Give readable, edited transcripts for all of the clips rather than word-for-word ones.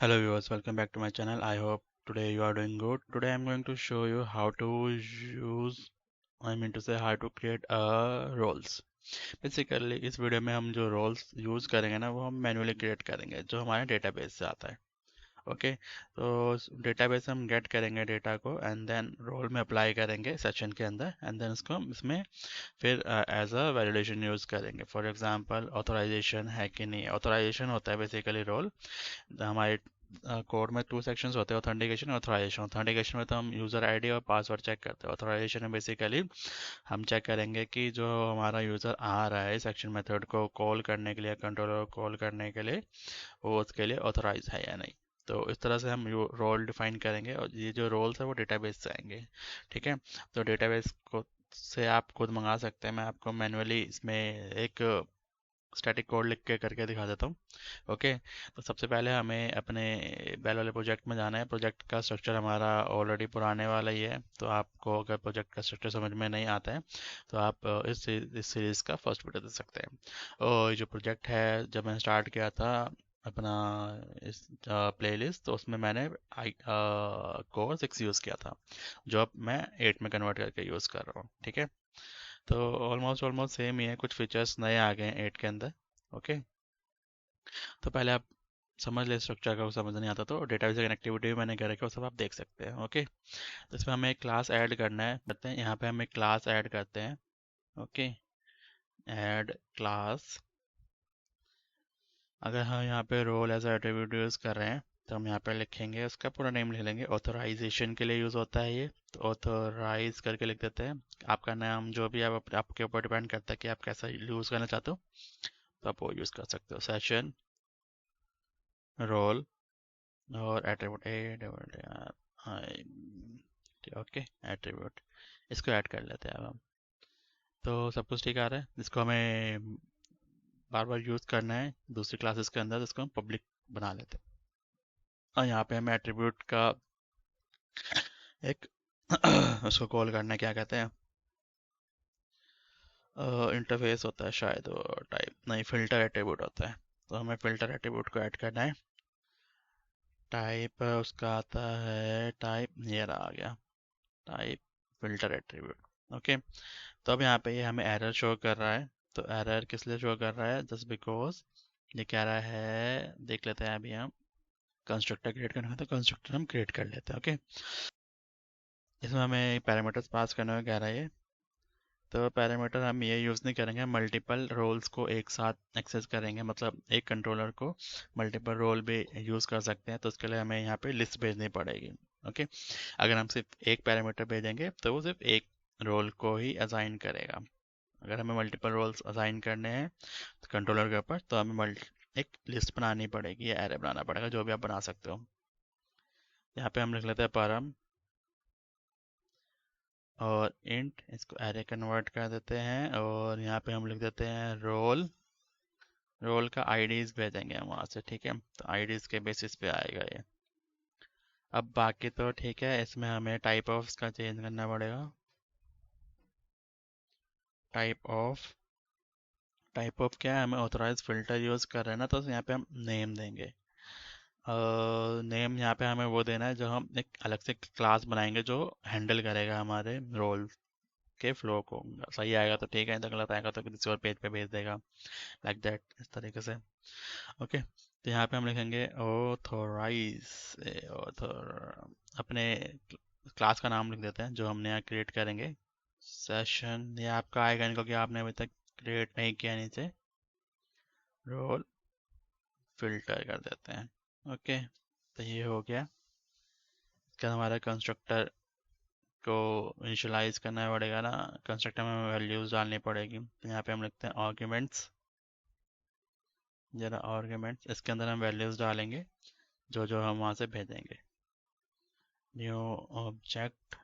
Hello viewers, welcome back to my channel. I hope today you are doing good. Today I'm going to show you how to use, how to create roles. Basically इस video में हम जो roles use करेंगे ना वो हम manually create करेंगे जो हमारे डेटाबेस से आता है। ओके, तो डेटाबेस से हम गेट करेंगे डेटा को एंड देन रोल में अप्लाई करेंगे सेशन के अंदर एंड देन उसको हम इसमें फिर एज अ वैलिडेशन यूज करेंगे। फॉर एग्जांपल ऑथराइजेशन है कि नहीं, ऑथराइजेशन होता है बेसिकली रोल। हमारे कोड में टू सेक्शंस होते हैं, ऑथेंटिकेशन और ऑथराइजेशन। ऑथेंटिकेशन में तो हम यूज़र आईडी और पासवर्ड चेक करते हैं। ऑथराइजेशन में बेसिकली हम चेक करेंगे कि जो हमारा यूज़र आ रहा है सेक्शन मेथड को कॉल करने के लिए, कंट्रोलर को कॉल करने के लिए, वो उसके लिए ऑथराइज है या नहीं। तो इस तरह से हम रोल डिफाइन करेंगे और ये जो रोल्स है वो डेटाबेस से आएंगे। ठीक है, तो डेटाबेस को से आप खुद मंगा सकते हैं। मैं आपको मैन्युअली इसमें एक स्टैटिक कोड लिख के करके दिखा देता हूँ। ओके, तो सबसे पहले हमें अपने बेल वाले प्रोजेक्ट में जाना है। प्रोजेक्ट का स्ट्रक्चर हमारा ऑलरेडी पुराने वाला ही है, तो आपको अगर प्रोजेक्ट का स्ट्रक्चर समझ में नहीं आता है तो आप इस सीरीज़ का फर्स्ट वीडियो दे सकते हैं। और ये जो प्रोजेक्ट है, जब मैंने स्टार्ट किया था अपना इस प्लेलिस्ट, तो उसमें मैंने आई कोर 6 यूज़ किया था, जो अब मैं 8 में कन्वर्ट करके यूज़ कर रहा हूँ। ठीक है, तो ऑलमोस्ट ऑलमोस्ट सेम ही है, कुछ फीचर्स नए आ गए हैं 8 के अंदर। ओके, तो पहले आप समझ ले स्ट्रक्चर का, समझ नहीं आता तो डेटाबेस कनेक्टिविटी भी मैंने कर रखा है, वो सब आप देख सकते हैं। ओके, तो इसमें हमें एक क्लास ऐड करना है, करते हैं यहाँ पे हम एक क्लास ऐड करते हैं। Okay, add class. अगर हम यहाँ पे रोल एज एट्रीब्यूट यूज़ कर रहे हैं तो हम यहाँ पे लिखेंगे, उसका पूरा नेम लिख लेंगे। ऑथराइजेशन के लिए यूज़ होता है ये, तो ऑथराइज करके लिख देते हैं। आपका नाम जो भी आप आपके ऊपर डिपेंड करता है कि आप कैसा यूज़ करना चाहते हो, तो आप वो यूज़ कर सकते हो। सेशन, रोल और एट्रीब्यूट ओके, एट्रीब्यूट इसको ऐड कर लेते हैं अब हम। तो सब कुछ ठीक आ रहा है, इसको हमें बार बार यूज़ करना है दूसरी क्लासेस के अंदर, तो इसको हम पब्लिक बना लेते हैं। और यहाँ पे हमें एट्रीब्यूट का एक उसको कॉल करना है, क्या कहते हैं, इंटरफेस होता है शायद, वो टाइप नहीं, फिल्टर एट्रीब्यूट होता है। तो हमें फिल्टर एट्रीब्यूट को ऐड करना है। टाइप उसका आता है, टाइप नियर आ गया, टाइप फिल्टर एट्रीब्यूट। ओके, तो अब यहाँ पे ये हमें एरर शो कर रहा है। तो एरर किस लिए शो कर रहा है, जस्ट बिकॉज ये कह रहा है, देख लेते हैं अभी हम, कंस्ट्रक्टर क्रिएट करना है तो कंस्ट्रक्टर हम क्रिएट कर लेते हैं। ओके, इसमें हमें पैरामीटर्स पास करने को कह रहा है ये। तो पैरामीटर हम ये यूज़ नहीं करेंगे, मल्टीपल रोल्स को एक साथ एक्सेस करेंगे, मतलब एक कंट्रोलर को मल्टीपल रोल भी यूज़ कर सकते हैं, तो उसके लिए हमें यहाँ पे लिस्ट भेजनी पड़ेगी। ओके, अगर हम सिर्फ एक पैरामीटर भेजेंगे तो वो सिर्फ एक रोल को ही असाइन करेगा। अगर हमें मल्टीपल रोल्स असाइन करने हैं तो कंट्रोलर के ऊपर, तो हमें एक लिस्ट बनानी पड़ेगी या एरे बनाना पड़ेगा, जो भी आप बना सकते हो। यहाँ पे हम लिख लेते हैं परम और इंट, इसको एरे कन्वर्ट कर देते हैं, और यहाँ पे हम लिख देते हैं रोल। रोल का आईडीज भेजेंगे हम वहाँ से। ठीक है, तो आईडीज के बेसिस पे आएगा ये। अब बाकी तो ठीक है, इसमें हमें टाइप ऑफ का चेंज करना पड़ेगा। टाइप ऑफ, टाइप ऑफ क्या है, हमें ऑथराइज फिल्टर यूज़ कर रहे हैं ना, तो यहाँ पे हम नेम देंगे। नेम यहाँ पे हमें वो देना है जो हम एक अलग से क्लास बनाएंगे जो हैंडल करेगा हमारे रोल के फ्लो को। सही आएगा तो ठीक है, नहीं तो गलत आएगा तो किसी और पेज पे भेज देगा, लाइक दैट, इस तरीके से। ओके, तो यहाँ पे हम लिखेंगे ऑथोराइज, ऑथर, अपने क्लास का नाम लिख देते हैं जो हम नया क्रिएट करेंगे। सेशन ये आपका आएगा नहीं क्योंकि आपने अभी तक क्रिएट नहीं किया, नीचे रोल फिल्टर कर देते हैं। ओके, तो ये हो गया। इसका हमारा कंस्ट्रक्टर को इनिशियलाइज करना पड़ेगा ना, कंस्ट्रक्टर में वैल्यूज डालनी पड़ेगी। तो यहाँ पे हम लिखते हैं आर्ग्यूमेंट्स, जरा आर्ग्यूमेंट्स, इसके अंदर हम वैल्यूज डालेंगे जो जो हम वहाँ से भेजेंगे। न्यू ऑब्जेक्ट,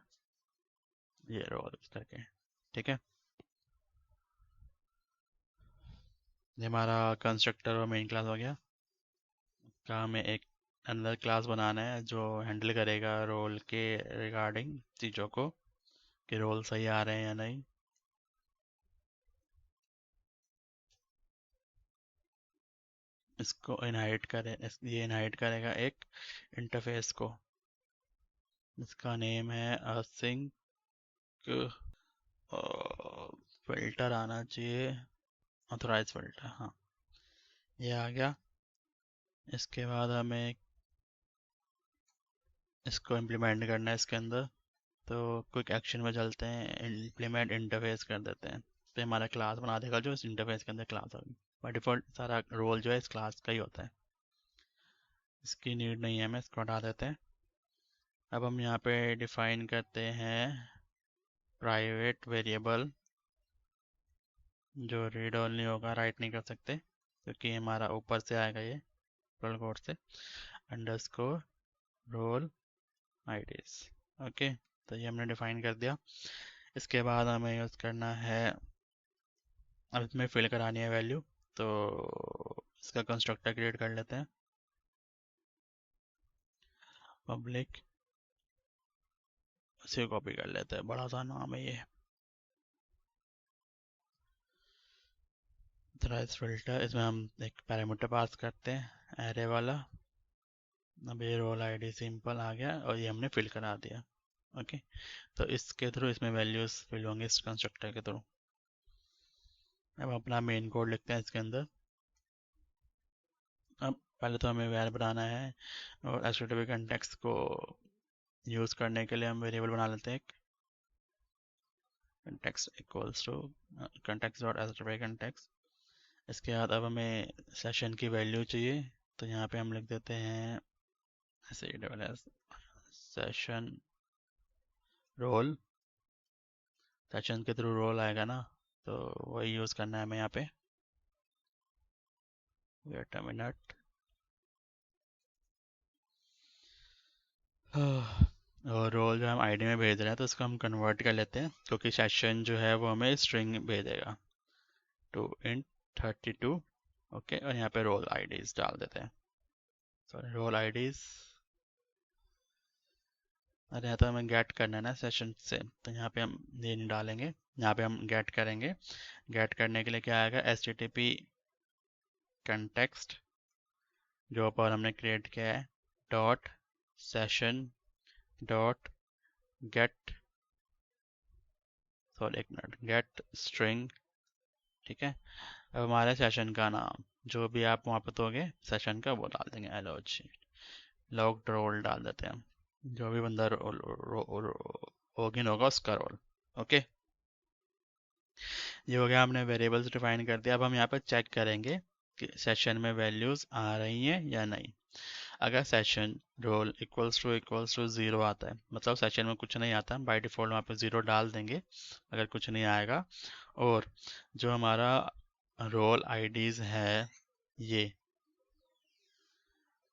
ये रोल करके। ठीक है, ये हमारा कंस्ट्रक्टर और मेन क्लास हो गया। का हमें एक अंदर क्लास बनाना है जो हैंडल करेगा रोल के रिगार्डिंग चीज़ों को, कि रोल सही आ रहे हैं या नहीं। इसको इनहाइट करे, ये इनहाइट करेगा एक इंटरफेस को, इसका नेम है असिंक फिल्टर आना चाहिए, ऑथराइज फिल्टर, हाँ ये आ गया। इसके बाद हमें इसको इम्प्लीमेंट करना है इसके अंदर, तो क्विक एक्शन में चलते हैं, इम्प्लीमेंट इंटरफेस कर देते हैं, तो हमारा क्लास बना देगा जो इस इंटरफेस के अंदर क्लास होगी। बाय डिफ़ॉल्ट सारा रोल जो है इस क्लास का ही होता है, इसकी नीड नहीं है, हमें इसको हटा देते हैं। अब हम यहाँ पे डिफाइन करते हैं प्राइवेट वेरिएबल, जो रीड ओनली होगा, राइट नहीं कर सकते क्योंकि हमारा ऊपर से आएगा ये रोल कोड से, अंडरस्कोर रोल आईडीज। ओके, तो ये हमने डिफाइन कर दिया। इसके बाद हमें यूज़ करना है, अब इसमें फिल करानी है वैल्यू, तो इसका कंस्ट्रक्टर क्रिएट कर लेते हैं, पब्लिक, इसे कॉपी कर लेते हैं, बड़ा सा नाम है ये, थ्राइस फिल्टर। इसमें हम एक पैरामीटर पास करते हैं एरे वाला। अब ये रोल आईडी सिंपल आ गया और ये हमने फिल करा दिया। ओके, तो इसके थ्रू इसमें वैल्यूज फिल होंगे इस कंस्ट्रक्टर के थ्रू। अब अपना मेन कोड लिखते हैं इसके अंदर। अब पहले तो हमें वैर बनाना है, और एचटीटीपी कंटेक्स्ट को यूज़ करने के लिए हम वेरिएबल बना लेते हैं एक, context equals to context dot HTTP context. इसके बाद अब हमें सेशन की वैल्यू चाहिए, तो यहाँ पे हम लिख देते हैं ऐसे सेशन रोल, सेशन के थ्रू रोल आएगा ना, तो वही यूज़ करना है हमें यहाँ पे। वेट अ मिनट, और रोल जो हम आईडी में भेज रहे हैं तो इसको हम कन्वर्ट कर लेते हैं, क्योंकि सेशन जो है वो हमें स्ट्रिंग भेजेगा टू इंट 32। ओके, और यहाँ पे रोल आईडीज डाल देते हैं, सॉरी रोल आईडीज। अरे यहाँ तो हमें गेट करना है ना सेशन से, तो यहाँ पे हम ये नहीं डालेंगे, यहाँ पे हम गेट करेंगे। गेट करने के लिए क्या आएगा, H T T P context जो पर हमने क्रिएट किया है, dot session dot gate, sorry एक मिनट, गेट स्ट्रिंग। ठीक है, अब हमारे सेशन का नाम जो भी आप वहाँ पे दोगे सेशन का वो डाल देंगे, एलओजी लॉग रोल डाल देते हैं, जो भी बंदा लॉगिन होगा उसका रोल। ओके, ये हो गया, हमने वेरिएबल्स डिफाइन कर दिया। अब हम यहाँ पर चेक करेंगे कि सेशन में वैल्यूज़ आ रही हैं या नहीं। अगर session role equals to zero आता है, मतलब सेशन में कुछ नहीं आता, बाय डिफ़ॉल्ट वहाँ पे ज़ीरो डाल देंगे अगर कुछ नहीं आएगा। और जो हमारा रोल आईडीज़ है ये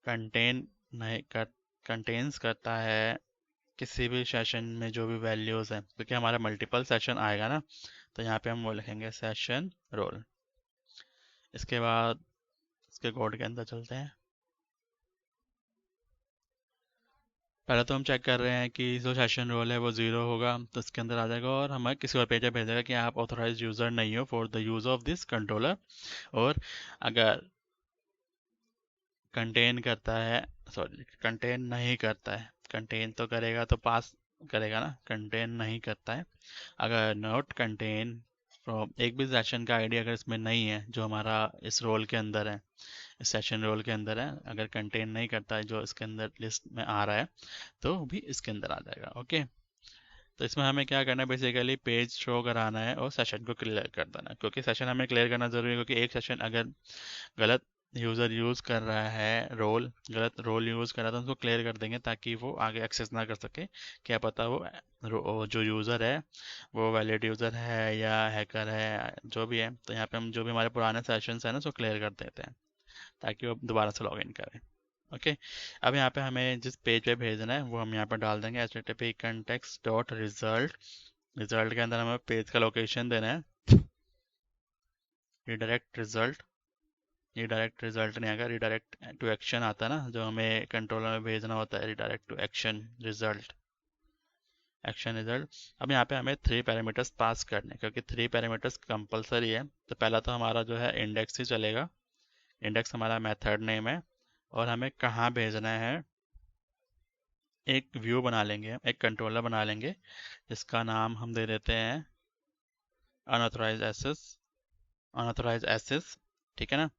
कंटेन नहीं कर कंटेन्स करता है किसी भी सेशन में जो भी वैल्यूज़ हैं, क्योंकि हमारा मल्टीपल सेशन आएगा ना, तो यहाँ पे हम वो लिखेंगे सेशन रोल। इसके बाद इसके कोड के अंदर चलते हैं। पहले तो हम चेक कर रहे हैं कि जो सेशन रोल है वो ज़ीरो होगा, तो इसके अंदर आ जाएगा और हमें किसी और पेज पे भेजेगा कि आप ऑथोराइज यूज़र नहीं हो for the use of this controller. और अगर कंटेन करता है, सॉरी कंटेन नहीं करता है, कंटेन तो करेगा तो पास करेगा ना, कंटेन नहीं करता है। अगर नॉट कंटेन फ्रॉम, एक भी सेशन का आईडी अगर इसमें नहीं है जो हमारा इस रोल के अंदर है, इस सेशन रोल के अंदर है, अगर कंटेन नहीं करता है जो इसके अंदर लिस्ट में आ रहा है, तो भी इसके अंदर आ जाएगा। ओके, तो इसमें हमें क्या करना है, बेसिकली पेज शो कराना है और सेशन को क्लियर कर देना है, क्योंकि सेशन हमें क्लियर करना जरूरी है, क्योंकि एक सेशन अगर गलत यूज़र यूज़ कर रहा है, गलत रोल यूज़ कर रहा है, तो उसको क्लियर कर देंगे ताकि वो आगे एक्सेस ना कर सके। क्या पता वो जो यूज़र है वो वैलिड यूज़र है या हैकर है, जो भी है, तो यहाँ पे हम जो भी हमारे पुराने सेशंस हैं ना उसको क्लियर कर देते हैं ताकि वो दोबारा से लॉग इन करें। ओके, अब यहाँ पे हमें जिस पेज पे भेजना है वो हम यहाँ पे डाल देंगे, H T P context dot result. Result के अंदर हमें पेज का लोकेशन देना है, रिडायरेक्ट रिजल्ट। ये डायरेक्ट रिजल्ट नहीं आएगा, रिडायरेक्ट टू एक्शन आता है ना, जो हमें कंट्रोलर में भेजना होता है, redirect to action result, action result. अब यहाँ पे हमें 3 पैरामीटर्स पास करने हैं, क्योंकि 3 पैरामीटर्स कंपलसरी है। तो पहला तो हमारा जो है इंडेक्स ही चलेगा, इंडेक्स हमारा मेथड नेम है, और हमें कहाँ भेजना है, एक व्यू बना लेंगे, एक कंट्रोलर बना लेंगे जिसका नाम हम दे देते हैं अनऑथराइज्ड एक्सेस, अनऑथराइज्ड एक्सेस, ठीक है ना।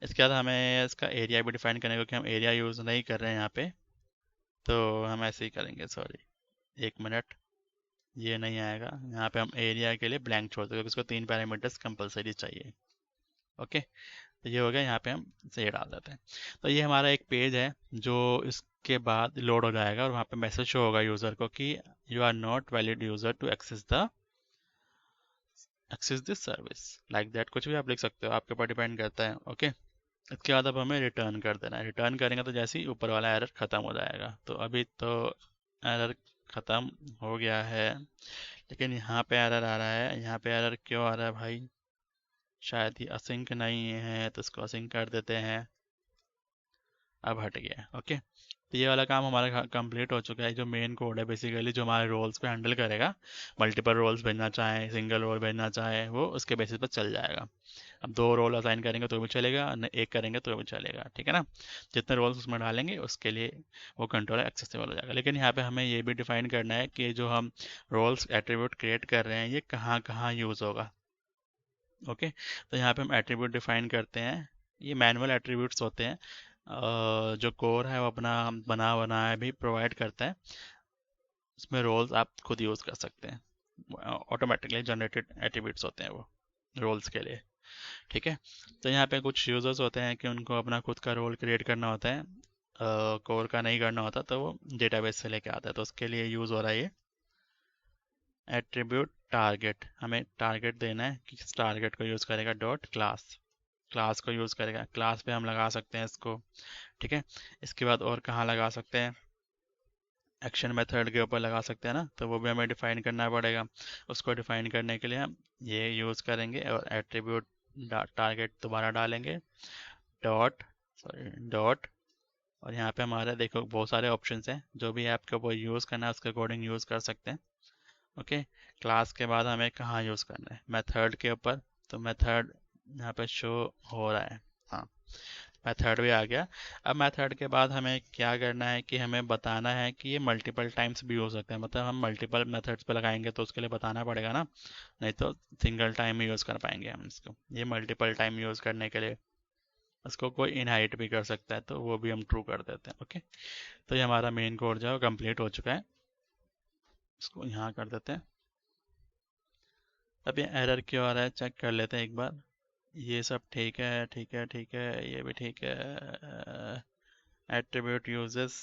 इसके बाद हमें इसका एरिया भी डिफाइन करना है, क्योंकि हम एरिया यूज़ नहीं कर रहे हैं यहाँ पे, तो हम ऐसे ही करेंगे, सॉरी, 1 मिनट, ये नहीं आएगा। यहाँ पे हम एरिया के लिए ब्लैंक छोड़ देंगे, क्योंकि उसको 3 पैरामीटर्स कंपलसरी चाहिए। ओके, तो ये हो गया, यहाँ पे हम इसे डाल देते हैं। तो ये हमारा एक पेज है जो इसके बाद लोड हो जाएगा, और वहाँ पे मैसेज शो होगा यूज़र को कि you are not valid user to access this service, like that, कुछ भी आप लिख सकते हो, आपके ऊपर डिपेंड करता है। ओके, इसके बाद अब हमें रिटर्न कर देना है। रिटर्न करेंगे तो जैसे ही ऊपर वाला एरर ख़त्म हो जाएगा। तो अभी तो एरर ख़त्म हो गया है, लेकिन यहाँ पे एरर आ रहा है। यहाँ पे एरर क्यों आ रहा है भाई? शायद ये असिंक नहीं है, तो इसको असिंक कर देते हैं। अब हट गया। ओके, तो ये वाला काम हमारा कंप्लीट हो चुका है। जो मेन कोड है बेसिकली, जो हमारे रोल्स पे हैंडल करेगा, मल्टीपल रोल्स भेजना चाहे, सिंगल रोल भेजना चाहे, वो उसके बेसिस पर चल जाएगा। अब 2 रोल असाइन करेंगे तो भी चलेगा, एक करेंगे तो भी चलेगा, ठीक है ना। जितने रोल्स उसमें डालेंगे उसके लिए वो कंट्रोलर एक्सेसिबल हो जाएगा। लेकिन यहाँ पे हमें ये भी डिफाइन करना है कि जो हम रोल्स एट्रीब्यूट क्रिएट कर रहे हैं ये कहाँ कहाँ यूज़ होगा। ओके, तो यहाँ पे हम एट्रीब्यूट डिफाइन करते हैं। ये मैनुअल एट्रीब्यूट्स होते हैं, जो कोर है वो अपना बना बनाया भी प्रोवाइड करता है। इसमें रोल्स आप खुद यूज़ कर सकते हैं, ऑटोमेटिकली जनरेटेड एट्रीब्यूट्स होते हैं वो रोल्स के लिए, ठीक है। तो यहाँ पे कुछ यूजर्स होते हैं कि उनको अपना खुद का रोल क्रिएट करना होता है, कोर का नहीं करना होता, तो वो डेटाबेस से लेके आता है। तो उसके लिए यूज़ हो रहा है ये एट्रीब्यूट टारगेट। हमें टारगेट देना है, कि किस टारगेट को यूज़ करेगा, डॉट क्लास, क्लास को यूज़ करेगा। क्लास पे हम लगा सकते हैं इसको, ठीक है। इसके बाद और कहाँ लगा सकते हैं, एक्शन मेथड के ऊपर लगा सकते हैं ना, तो वो भी हमें डिफाइन करना पड़ेगा। उसको डिफाइन करने के लिए हम ये यूज़ करेंगे, और एट्रीब्यूट टारगेट दोबारा डालेंगे, डॉट, सॉरी, डॉट, और यहाँ पे हमारे देखो बहुत सारे ऑप्शंस हैं, जो भी आपके ऊपर यूज़ करना है उसके अकॉर्डिंग यूज़ कर सकते हैं। ओके, क्लास के बाद हमें कहाँ यूज़ करना है, मेथड के ऊपर। तो मेथड यहाँ पे शो हो रहा है, हाँ, मेथड भी आ गया। अब मेथड के बाद हमें क्या करना है कि हमें बताना है कि ये मल्टीपल टाइम्स भी हो सकते हैं। मतलब हम मल्टीपल मेथड्स पे लगाएंगे तो उसके लिए बताना पड़ेगा ना, नहीं तो सिंगल टाइम ही यूज़ कर पाएंगे हम इसको। ये मल्टीपल टाइम यूज़ करने के लिए इसको कोई इनहाइट भी कर सकता है, तो वो भी हम ट्रू कर देते हैं। ओके, तो ये हमारा मेन कोड जो है कंप्लीट हो चुका है। इसको यहाँ कर देते हैं। अब ये एरर क्यों आ रहा है चेक कर लेते हैं एक बार। ये सब ठीक है, ठीक है, ठीक है, ये भी ठीक है। एट्रीब्यूट यूजेस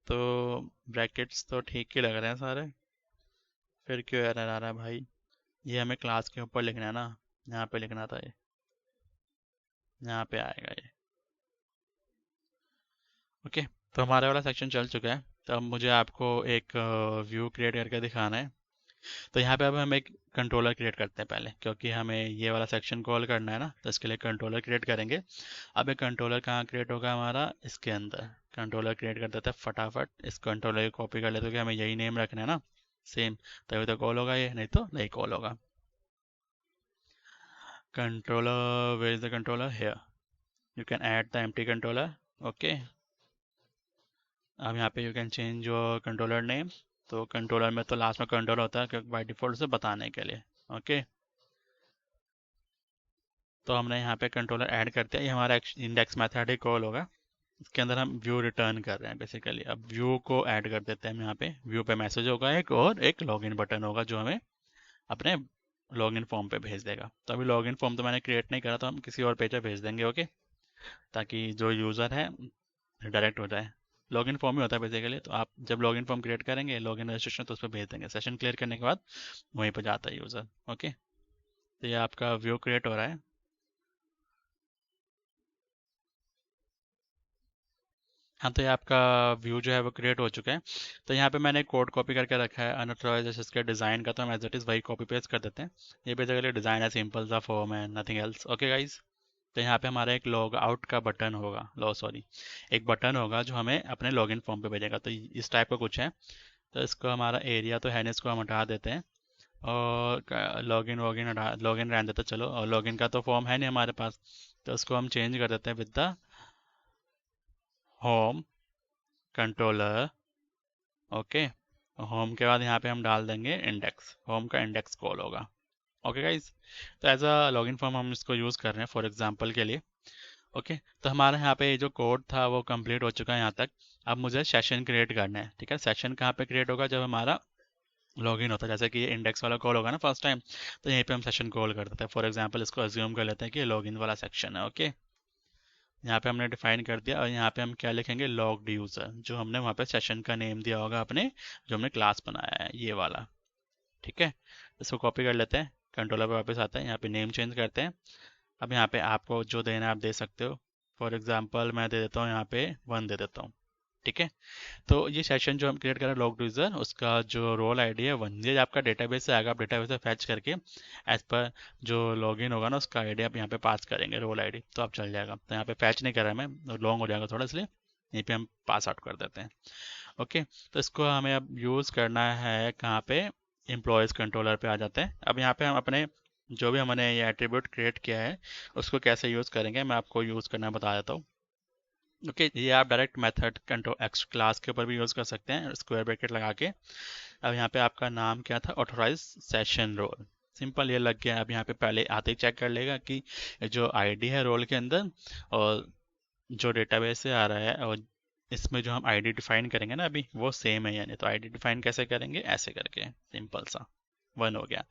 तो ब्रैकेट्स तो ठीक ही लग रहे हैं सारे, फिर क्यों एरर आ रहा है भाई? ये हमें क्लास के ऊपर लिखना है ना, यहाँ पे लिखना था ये, यहाँ पे आएगा ये। ओके, तो हमारा वाला सेक्शन चल चुका है। तो अब मुझे आपको एक व्यू क्रिएट करके दिखाना है। तो यहाँ पे अब हम एक कंट्रोलर क्रिएट करते हैं पहले, क्योंकि हमें ये वाला सेक्शन कॉल करना है ना, तो इसके लिए कंट्रोलर क्रिएट करेंगे। अब एक कंट्रोलर कहाँ क्रिएट होगा हमारा, इसके अंदर कंट्रोलर क्रिएट कर देते हैं फटाफट। इस कंट्रोलर को कॉपी कर लेते हैं, कि हमें यही नेम रखना है ना, सेम, तभी तो कॉल होगा ये, नहीं तो नहीं कॉल होगा। Controller, where is the controller, here, you can add the empty controller. Okay, अब यहाँ पे you can change your controller name. तो कंट्रोलर में तो लास्ट में कंट्रोलर होता है, क्योंकि बाय डिफॉल्ट से बताने के लिए। ओके, तो हमने यहाँ पे कंट्रोलर ऐड कर दिया। ये हमारा इंडेक्स मेथड ही कॉल होगा। इसके अंदर हम व्यू रिटर्न कर रहे हैं बेसिकली। अब व्यू को ऐड कर देते हैं हम यहाँ पे। व्यू पे मैसेज होगा एक, और एक लॉगिन बटन होगा जो हमें अपने लॉगिन फॉर्म पे भेज देगा। तो अभी लॉगिन फॉर्म तो मैंने क्रिएट नहीं करा, तो हम किसी और पेज पे भेज देंगे। ओके, ताकि जो यूज़र है डायरेक्ट हो जाए। लॉगिन फॉर्म ही होता है बेसिकली। तो आप जब लॉगिन फॉर्म क्रिएट करेंगे, लॉगिन रजिस्ट्रेशन, तो उस पर भेज देंगे। सेशन क्लियर करने के बाद वहीं पर जाता है यूज़र। ओके, तो ये आपका व्यू क्रिएट हो रहा है। हाँ, तो ये आपका व्यू जो है वो क्रिएट हो चुका है। तो यहाँ पे मैंने कोड कॉपी करके रखा है अनऑथराइज्ड इसके डिज़ाइन का, तो हम एज इट इज़ वही कॉपी पेस्ट कर देते हैं। ये बेसिकली डिज़ाइन है, सिंपल सा फॉर्म है, नथिंग एल्स। ओके गाइज, तो यहाँ पे हमारा एक लॉग आउट का बटन होगा, सॉरी, एक बटन होगा जो हमें अपने लॉगिन फॉर्म पे भेजेगा। तो इस टाइप का कुछ है। तो इसको हमारा एरिया तो है नहीं, इसको हम हटा देते हैं, और लॉगिन वॉगिन हटा, लॉगिन रहने देते हैं, चलो। और लॉगिन का तो फॉर्म है नहीं हमारे पास, तो उसको हम चेंज कर देते हैं with the home controller. Okay, home के बाद यहाँ पे हम डाल देंगे इंडेक्स, होम का इंडेक्स कॉल होगा। ओके गाइज, तो एज अ लॉगिन फॉर्म हम इसको यूज़ कर रहे हैं फॉर एग्जांपल के लिए। ओके, तो हमारे यहाँ पे जो कोड था वो कंप्लीट हो चुका है यहाँ तक। अब मुझे सेशन क्रिएट करना है। ठीक है, सेशन कहाँ पे क्रिएट होगा? जब हमारा लॉगिन होता है, जैसे कि ये इंडेक्स वाला कॉल होगा ना फर्स्ट टाइम, तो यहीं पे हम सेशन कॉल कर देते हैं। फॉर एग्जांपल इसको अज्यूम कर लेते हैं कि लॉगिन वाला सेक्शन है। ओके, यहाँ पे हमने डिफाइन कर दिया और यहाँ पे हम क्या लिखेंगे? लॉग्ड यूज़र, जो हमने वहाँ पे सेशन का नेम दिया होगा अपने, जो हमने क्लास बनाया है ये वाला। ठीक है, इसको कॉपी कर लेते हैं, कंट्रोलर पे वापस आते हैं, यहाँ पे नेम चेंज करते हैं। अब यहाँ पे आपको जो देना है आप दे सकते हो। फॉर एग्जांपल मैं दे देता हूँ यहाँ पे 1 दे देता हूँ। ठीक है, तो ये सेशन जो हम क्रिएट कर रहे हैं लॉग्ड यूजर, उसका जो रोल आईडी है 1, ये आपका डेटाबेस से आएगा। आप डेटाबेस से फैच करके एज पर जो लॉगिन होगा ना उसका आईडी आप यहाँ पे पास करेंगे, रोल आईडी, तो आप चल जाएगा। तो यहाँ पे फैच नहीं कर रहा मैं, लॉन्ग हो जाएगा थोड़ा, इसलिए यहीं पे हम पास आउट कर देते हैं। ओके, तो इसको हमें अब यूज़ करना है कहाँ पे? एम्प्लॉयज़ कंट्रोलर पे आ जाते हैं। अब यहाँ पे हम अपने जो भी हमने ये एट्रीब्यूट क्रिएट किया है उसको कैसे यूज़ करेंगे मैं आपको यूज़ करना बता देता हूँ। ओके, ये आप direct method control x class के ऊपर भी यूज़ कर सकते हैं, स्क्वायर ब्रैकेट लगा के। अब यहाँ पे आपका नाम क्या था? ऑथोराइज सेशन रोल, सिंपल ये लग गया। अब यहाँ पे पहले आते ही चेक कर लेगा कि जो आईडी है रोल के अंदर और जो डेटाबेस से आ रहा है, और इसमें जो हम आईडी डिफाइन करेंगे ना अभी, वो सेम है यानी। तो आईडी डिफाइन कैसे करेंगे? ऐसे करके, सिंपल सा 1 हो गया।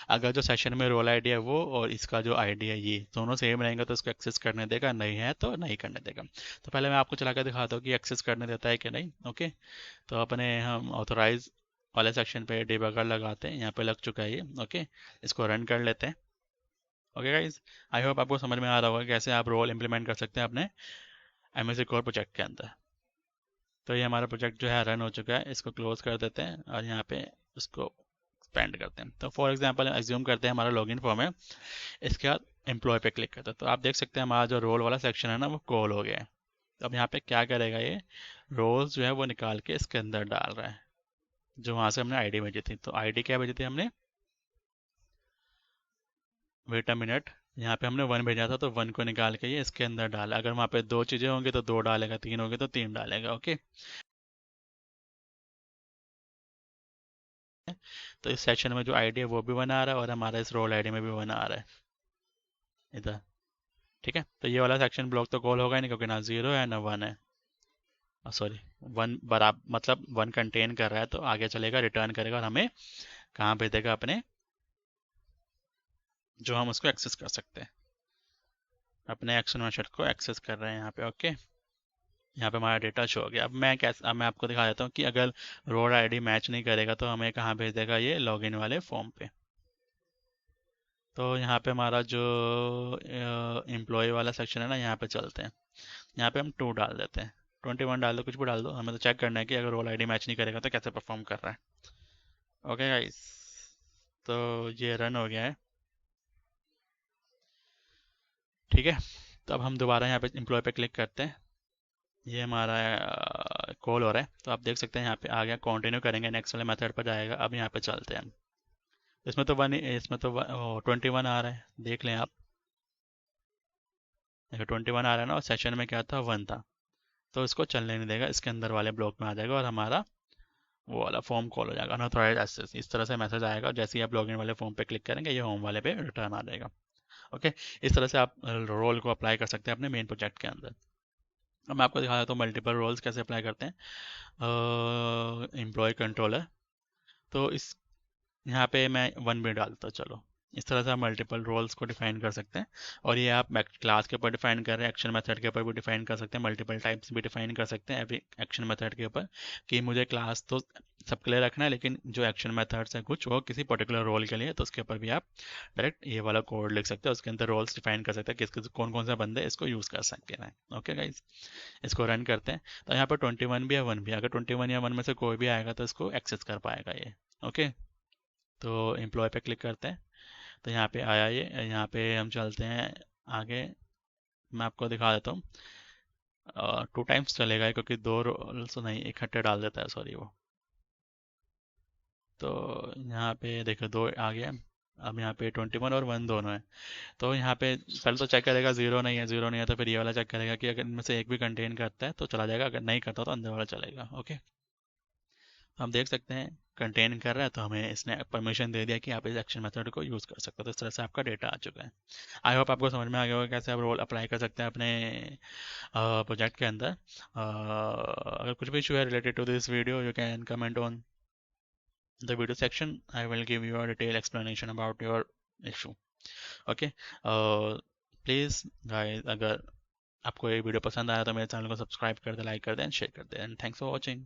अगर जो सेशन में रोल आईडी है वो और इसका जो आईडी है ये दोनों सेम रहेंगे तो इसको एक्सेस करने देगा, नहीं है तो नहीं करने देगा। तो पहले मैं आपको चला कर दिखाता हूँ कि एक्सेस करने देता है कि नहीं। ओके, तो अपने हम ऑथोराइज वाले सेक्शन पे डिबगर लगाते हैं, यहाँ पे लग चुका है ये। ओके, इसको रन कर लेते हैं। ओके गाइज, आई होप आपको समझ में आ रहा होगा कैसे आप रोल इंप्लीमेंट कर सकते हैं अपने एमएससी कोर प्रोजेक्ट के अंदर। तो ये हमारा प्रोजेक्ट जो है रन हो चुका है, इसको क्लोज कर देते हैं और यहाँ पे इसको एक्सपेंड करते हैं। तो फॉर एग्जांपल एज्यूम करते हैं हमारा लॉगिन फॉर्म है, इसके बाद एम्प्लॉय पे क्लिक करते हैं, तो आप देख सकते हैं हमारा जो रोल वाला सेक्शन है ना वो कॉल हो गया है। तो अब यहाँ पे क्या करेगा ये? रोल्स जो है वो निकाल के इसके अंदर डाल रहा है, जो वहाँ से हमने आईडी भेजी थी। तो आईडी क्या भेजी थी हमने? वेट अ मिनट, यहाँ पे हमने 1 भेजा था तो 1 को निकाल के ये इसके अंदर डाला। अगर वहाँ पे 2 चीज़ें होंगी तो 2 डालेगा, 3 होंगे तो 3 डालेगा। ओके, तो इस सेक्शन में जो आईडी है वो भी 1 आ रहा है और हमारा इस रोल आईडी में भी 1 आ रहा है इधर। ठीक है, तो ये वाला सेक्शन ब्लॉक तो कॉल होगा ही नहीं, क्योंकि ना 0 है ना 1 है। सॉरी, 1 बराबर मतलब 1 कंटेन कर रहा है, तो आगे चलेगा, रिटर्न करेगा और हमें कहाँ भेजेगा? अपने जो हम उसको एक्सेस कर सकते हैं, अपने एक्शन मेथड को एक्सेस कर रहे हैं यहाँ पे। ओके, यहाँ पे हमारा डेटा शो हो गया। अब मैं आपको दिखा देता हूँ कि अगर रोड आईडी मैच नहीं करेगा तो हमें कहाँ भेज देगा? ये लॉगिन वाले फॉर्म पे। तो यहाँ पे हमारा जो एम्प्लॉय वाला सेक्शन है ना, यहाँ पे चलते हैं। यहाँ पे हम 2 डाल देते हैं, 21 डाल दो, कुछ भी डाल दो, हमें तो चेक करना है कि अगर रोल आईडी मैच नहीं करेगा तो कैसे परफॉर्म कर रहा है। ओके गाइस, तो ये रन हो गया है। ठीक है, तो अब हम दोबारा यहाँ पे एम्प्लॉय पे क्लिक करते हैं, ये हमारा कॉल हो रहा है। तो आप देख सकते हैं यहाँ पे आ गया, कंटिन्यू करेंगे, नेक्स्ट वाले मेथड पर जाएगा। अब यहाँ पे चलते हैं हम। इसमें तो 21 आ रहा है, देख लें आप। देखो 21 आ रहा है ना, और सेशन में क्या था? 1 था। तो इसको चलने नहीं देगा, इसके अंदर वाले ब्लॉक में आ जाएगा और हमारा वो वाला फॉर्म कॉल हो जाएगा, अनऑथराइज एक्सेस, इस तरह से मैसेज आएगा। और जैसे ही आप लॉगिन वाले फॉर्म पे क्लिक करेंगे ये होम वाले पे रिटर्न आ जाएगा। ओके, इस तरह से आप रोल को अप्लाई कर सकते हैं अपने मेन प्रोजेक्ट के अंदर। अब मैं आपको दिखा देता हूँ मल्टीपल रोल्स कैसे अप्लाई करते हैं। एम्प्लॉय कंट्रोलर, तो इस यहाँ पे मैं 1 भी डालता हूँ। चलो, इस तरह से आप मल्टीपल रोल्स को डिफाइन कर सकते हैं। और ये आप क्लास के ऊपर डिफाइन कर रहे हैं, एक्शन मेथड के ऊपर भी डिफाइन कर सकते हैं, मल्टीपल टाइप्स भी डिफाइन कर सकते हैं एवरी एक्शन मेथड के ऊपर, कि मुझे क्लास तो सबके लिए रखना है लेकिन जो एक्शन मेथड्स है कुछ वो किसी पर्टिकुलर रोल के लिए, तो उसके ऊपर भी आप डायरेक्ट ये वाला कोड लिख सकते हैं, उसके अंदर रोल्स डिफाइन कर सकते हैं किस किस कौन कौन से बंदे इसको यूज़ कर सकते हैं। ओके गाइज, इसको रन करते हैं। तो यहाँ पर 21 भी है, 1 भी, अगर 21 या 1 में से कोई भी आएगा तो इसको एक्सेस कर पाएगा ये। ओके, तो एम्प्लॉय पे क्लिक करते हैं, तो यहाँ पे आया ये, यहाँ पे हम चलते हैं आगे। मैं आपको दिखा देता हूँ, 2 टाइम्स चलेगा क्योंकि 2 रोल्स नहीं इकट्ठे डाल देता है, सॉरी वो। तो यहाँ पे देखो 2 आ गया, अब यहाँ पे 21 और 1 दोनों है। तो यहाँ पे पहले तो चेक करेगा, जीरो नहीं है, जीरो नहीं है तो फिर ये वाला चेक करेगा कि अगर इनमें से एक भी कंटेन करता है तो चला जाएगा, अगर नहीं करता तो अंदर वाला चलेगा। ओके, हम देख सकते हैं कंटेन कर रहा है तो हमें इसने परमिशन दे दिया कि आप इस एक्शन मेथड को यूज़ कर सकते हो। तो इस तरह से आपका डेटा आ चुका है। आई होप आपको समझ में आ गया होगा कैसे आप रोल अप्लाई कर सकते हैं अपने प्रोजेक्ट के अंदर। अगर कुछ भी इशू है related to this video, you can comment on the video section. I will give you a detail explanation about your issue. Okay, please guys, अगर आपको ये वीडियो पसंद आया तो मेरे चैनल को सब्सक्राइब कर दें, लाइक कर दें, शेयर कर दें। And thanks for watching.